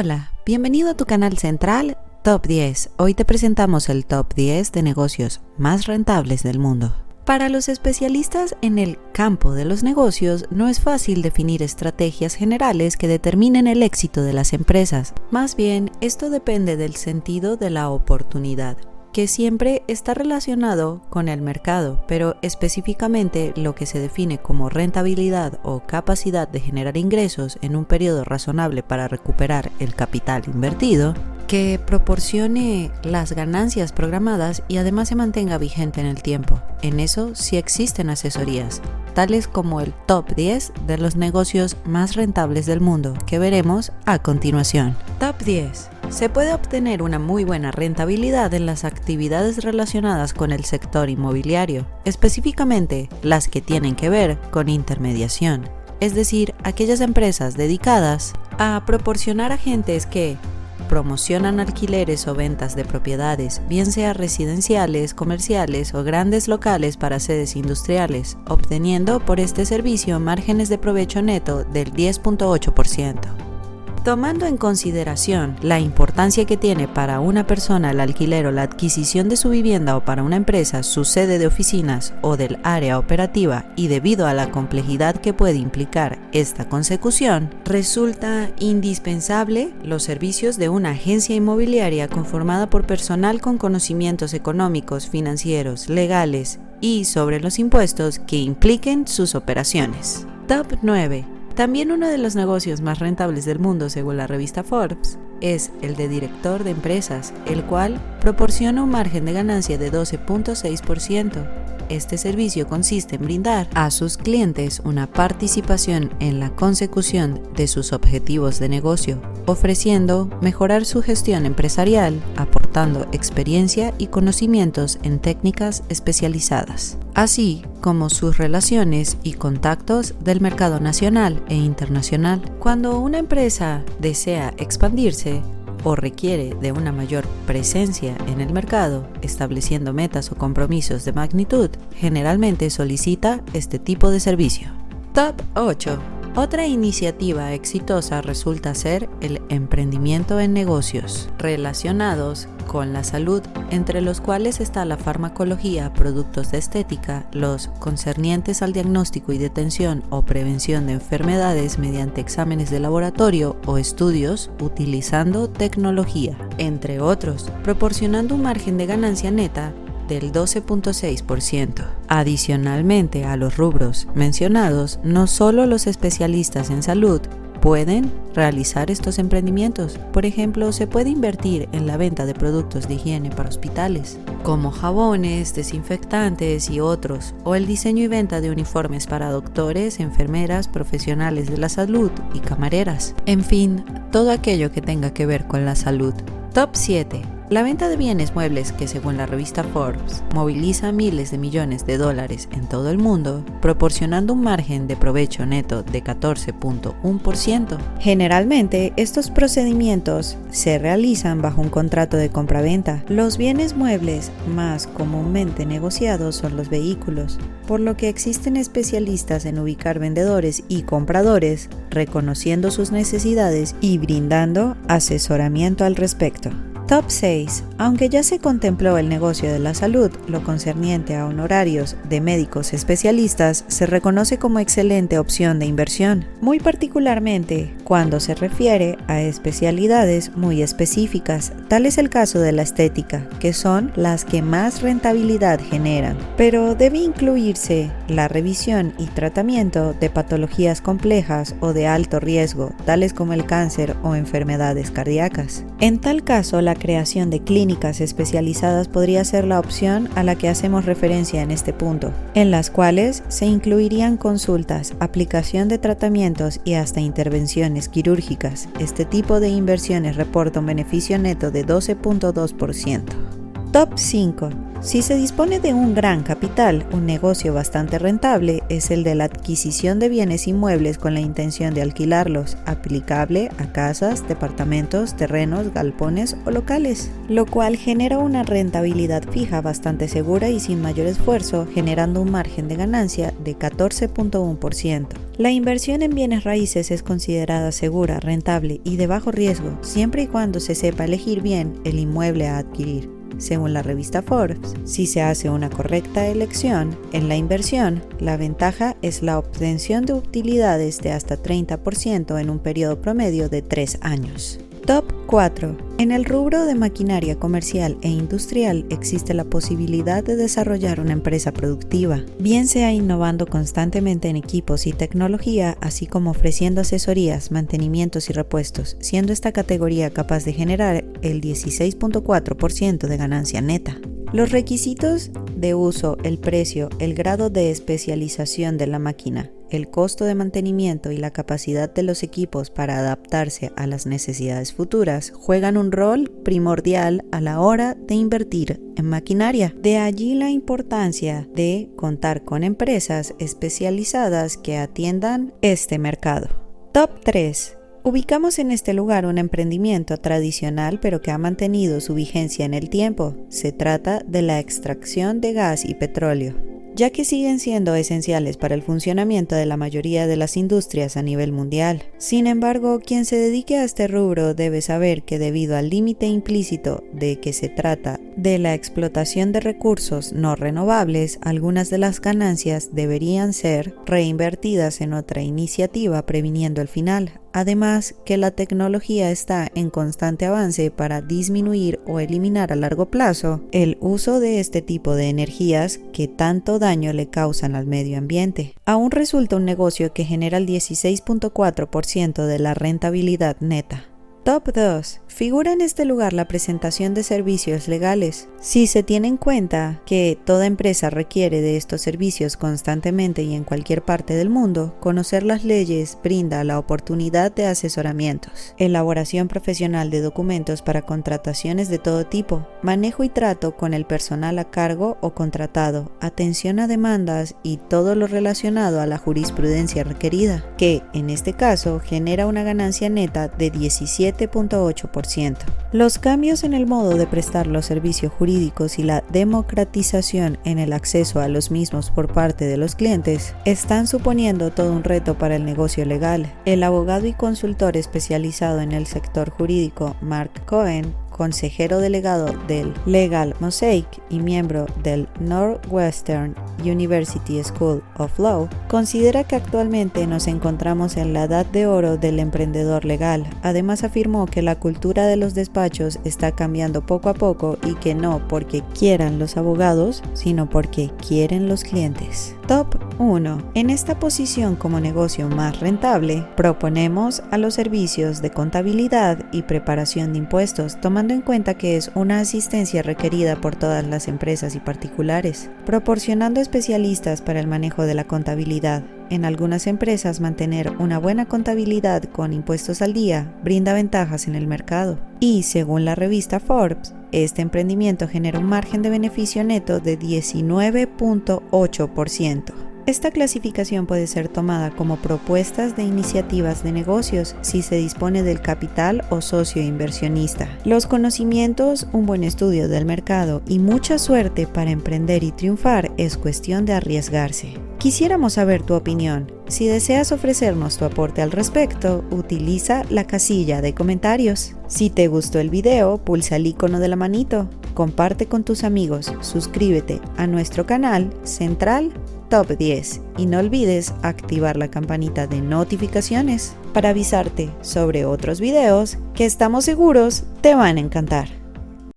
Hola, bienvenido a tu canal central Top 10. Hoy te presentamos el Top 10 de negocios más rentables del mundo. Para los especialistas en el campo de los negocios, no es fácil definir estrategias generales que determinen el éxito de las empresas. Más bien, esto depende del sentido de la oportunidad, que siempre está relacionado con el mercado, pero específicamente lo que se define como rentabilidad o capacidad de generar ingresos en un periodo razonable para recuperar el capital invertido, que proporcione las ganancias programadas y además se mantenga vigente en el tiempo. En eso sí existen asesorías, tales como el Top 10 de los negocios más rentables del mundo, que veremos a continuación. Top 10. Se puede obtener una muy buena rentabilidad en las actividades relacionadas con el sector inmobiliario, específicamente las que tienen que ver con intermediación, es decir, aquellas empresas dedicadas a proporcionar agentes que promocionan alquileres o ventas de propiedades, bien sea residenciales, comerciales o grandes locales para sedes industriales, obteniendo por este servicio márgenes de provecho neto del 10.8%. Tomando en consideración la importancia que tiene para una persona el alquiler o la adquisición de su vivienda o para una empresa su sede de oficinas o del área operativa y debido a la complejidad que puede implicar esta consecución, resulta indispensable los servicios de una agencia inmobiliaria conformada por personal con conocimientos económicos, financieros, legales y sobre los impuestos que impliquen sus operaciones. Top 9. También uno de los negocios más rentables del mundo, según la revista Forbes, es el de director de empresas, el cual proporciona un margen de ganancia de 12.6%. Este servicio consiste en brindar a sus clientes una participación en la consecución de sus objetivos de negocio, ofreciendo mejorar su gestión empresarial, aportando experiencia y conocimientos en técnicas especializadas, así como sus relaciones y contactos del mercado nacional e internacional. Cuando una empresa desea expandirse o requiere de una mayor presencia en el mercado, estableciendo metas o compromisos de magnitud, generalmente solicita este tipo de servicio. Top 8. Otra iniciativa exitosa resulta ser el emprendimiento en negocios relacionados con la salud, entre los cuales está la farmacología, productos de estética, los concernientes al diagnóstico y detención o prevención de enfermedades mediante exámenes de laboratorio o estudios utilizando tecnología, entre otros, proporcionando un margen de ganancia neta del 12.6%. Adicionalmente a los rubros mencionados, no solo los especialistas en salud pueden realizar estos emprendimientos. Por ejemplo, se puede invertir en la venta de productos de higiene para hospitales, como jabones, desinfectantes y otros, o el diseño y venta de uniformes para doctores, enfermeras, profesionales de la salud y camareras. En fin, todo aquello que tenga que ver con la salud. Top 7. La venta de bienes muebles, que según la revista Forbes moviliza miles de millones de dólares en todo el mundo, proporcionando un margen de provecho neto de 14.1%. Generalmente, estos procedimientos se realizan bajo un contrato de compraventa. Los bienes muebles más comúnmente negociados son los vehículos, por lo que existen especialistas en ubicar vendedores y compradores, reconociendo sus necesidades y brindando asesoramiento al respecto. Top 6. Aunque ya se contempló el negocio de la salud, lo concerniente a honorarios de médicos especialistas se reconoce como excelente opción de inversión, muy particularmente cuando se refiere a especialidades muy específicas. Tal es el caso de la estética, que son las que más rentabilidad generan, pero debe incluirse la revisión y tratamiento de patologías complejas o de alto riesgo, tales como el cáncer o enfermedades cardíacas. En tal caso, la creación de clínicas especializadas podría ser la opción a la que hacemos referencia en este punto, en las cuales se incluirían consultas, aplicación de tratamientos y hasta intervenciones quirúrgicas. Este tipo de inversiones reporta un beneficio neto de 12.2%. Top 5. Si se dispone de un gran capital, un negocio bastante rentable es el de la adquisición de bienes inmuebles con la intención de alquilarlos, aplicable a casas, departamentos, terrenos, galpones o locales, lo cual genera una rentabilidad fija bastante segura y sin mayor esfuerzo, generando un margen de ganancia de 14.1%. La inversión en bienes raíces es considerada segura, rentable y de bajo riesgo, siempre y cuando se sepa elegir bien el inmueble a adquirir. Según la revista Forbes, si se hace una correcta elección en la inversión, la ventaja es la obtención de utilidades de hasta 30% en un periodo promedio de 3 años. Top 4. En el rubro de maquinaria comercial e industrial existe la posibilidad de desarrollar una empresa productiva, bien sea innovando constantemente en equipos y tecnología, así como ofreciendo asesorías, mantenimientos y repuestos, siendo esta categoría capaz de generar el 16.4% de ganancia neta. Los requisitos de uso, el precio, el grado de especialización de la máquina, el costo de mantenimiento y la capacidad de los equipos para adaptarse a las necesidades futuras juegan un rol primordial a la hora de invertir en maquinaria. De allí la importancia de contar con empresas especializadas que atiendan este mercado. Top 3. Ubicamos en este lugar un emprendimiento tradicional pero que ha mantenido su vigencia en el tiempo. Se trata de la extracción de gas y petróleo, ya que siguen siendo esenciales para el funcionamiento de la mayoría de las industrias a nivel mundial. Sin embargo, quien se dedique a este rubro debe saber que debido al límite implícito de que se trata de la explotación de recursos no renovables, algunas de las ganancias deberían ser reinvertidas en otra iniciativa previniendo el final. Además, que la tecnología está en constante avance para disminuir o eliminar a largo plazo el uso de este tipo de energías que tanto daño le causan al medio ambiente. Aún resulta un negocio que genera el 16.4% de la rentabilidad neta. Top 2. Figura en este lugar la presentación de servicios legales. Si se tiene en cuenta que toda empresa requiere de estos servicios constantemente y en cualquier parte del mundo, conocer las leyes brinda la oportunidad de asesoramientos, elaboración profesional de documentos para contrataciones de todo tipo, manejo y trato con el personal a cargo o contratado, atención a demandas y todo lo relacionado a la jurisprudencia requerida, que en este caso genera una ganancia neta de 17.8%. Los cambios en el modo de prestar los servicios jurídicos y la democratización en el acceso a los mismos por parte de los clientes están suponiendo todo un reto para el negocio legal. El abogado y consultor especializado en el sector jurídico Mark Cohen, consejero delegado del Legal Mosaic y miembro del Northwestern University School of Law, considera que actualmente nos encontramos en la edad de oro del emprendedor legal. Además afirmó que la cultura de los despachos está cambiando poco a poco y que no porque quieran los abogados, sino porque quieren los clientes. Top 1. En esta posición como negocio más rentable, proponemos a los servicios de contabilidad y preparación de impuestos, tomando en cuenta que es una asistencia requerida por todas las empresas y particulares, proporcionando especialistas para el manejo de la contabilidad. En algunas empresas, mantener una buena contabilidad con impuestos al día brinda ventajas en el mercado. Y, según la revista Forbes, este emprendimiento genera un margen de beneficio neto de 19.8%. Esta clasificación puede ser tomada como propuestas de iniciativas de negocios si se dispone del capital o socio inversionista, los conocimientos, un buen estudio del mercado y mucha suerte para emprender y triunfar. Es cuestión de arriesgarse. Quisiéramos saber tu opinión. Si deseas ofrecernos tu aporte al respecto, utiliza la casilla de comentarios. Si te gustó el video, pulsa el icono de la manito, comparte con tus amigos, suscríbete a nuestro canal Central Top 10 y no olvides activar la campanita de notificaciones para avisarte sobre otros videos que estamos seguros te van a encantar.